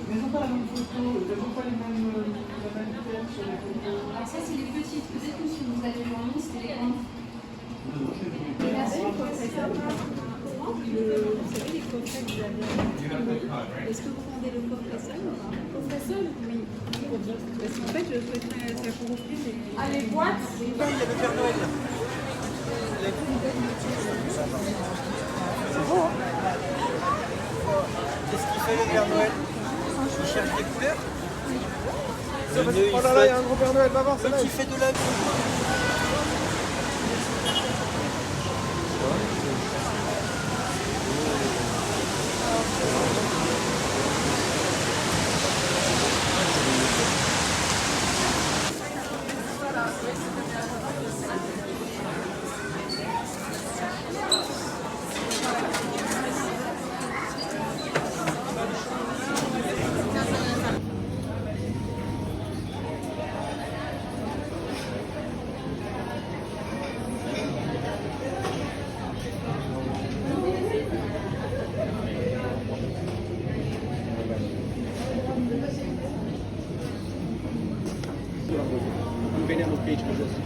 Ils n'ont pas la même photo, ils n'ont pas la même thème sur les photos. Alors ça c'est les petites, peut-être que si vous avez vraiment c'était les grandes. Vous savez les coffrets que vous avez. Est-ce que vous vendez le coffret seul ou pas? Coffret seul? Oui. Parce qu'en fait je souhaiterais ça pour offrir les. Ah les boîtes? Il y a le Père Noël. C'est beau hein? Qu'est-ce qu'il fait le Père Noël? Il cherche des couleurs? Oh là là, il y a un gros Père Noël, va voir, c'est là. Qui fait de la vie. Vendendo peixe com você.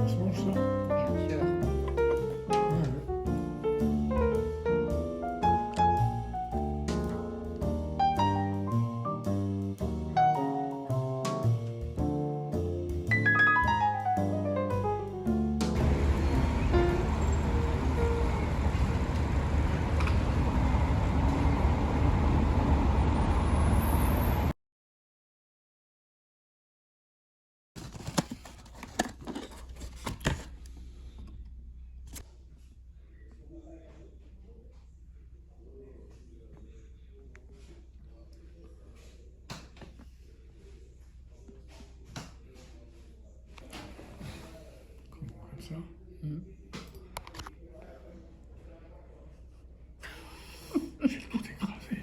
se mange ça. Bien sûr. Comme ça. J'ai tout écrasé.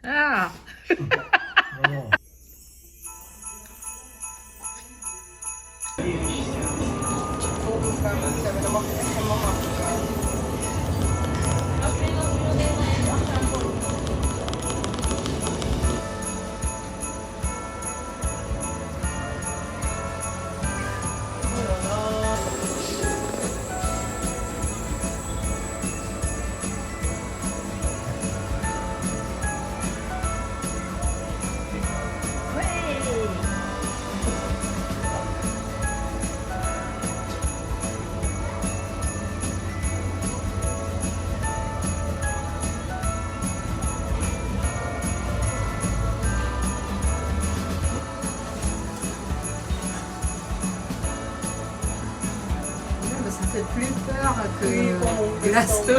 Ah! Voilà. Ça fait plus peur que Glasto.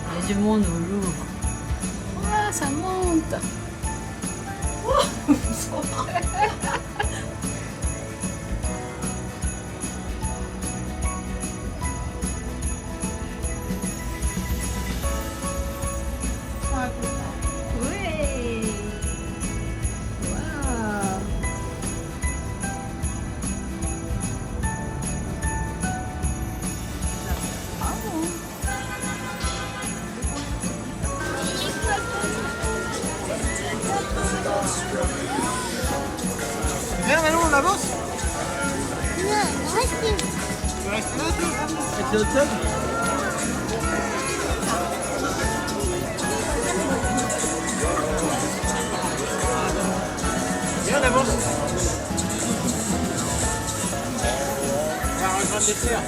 Il y a du monde au Louvre. Ah, ça monte. Oui. Waouh. Viens, Manon, on avance. Non, restez. Tu veux rester là, toi? Avec les hot dogs? Viens, on avance. On va rejoindre les terres.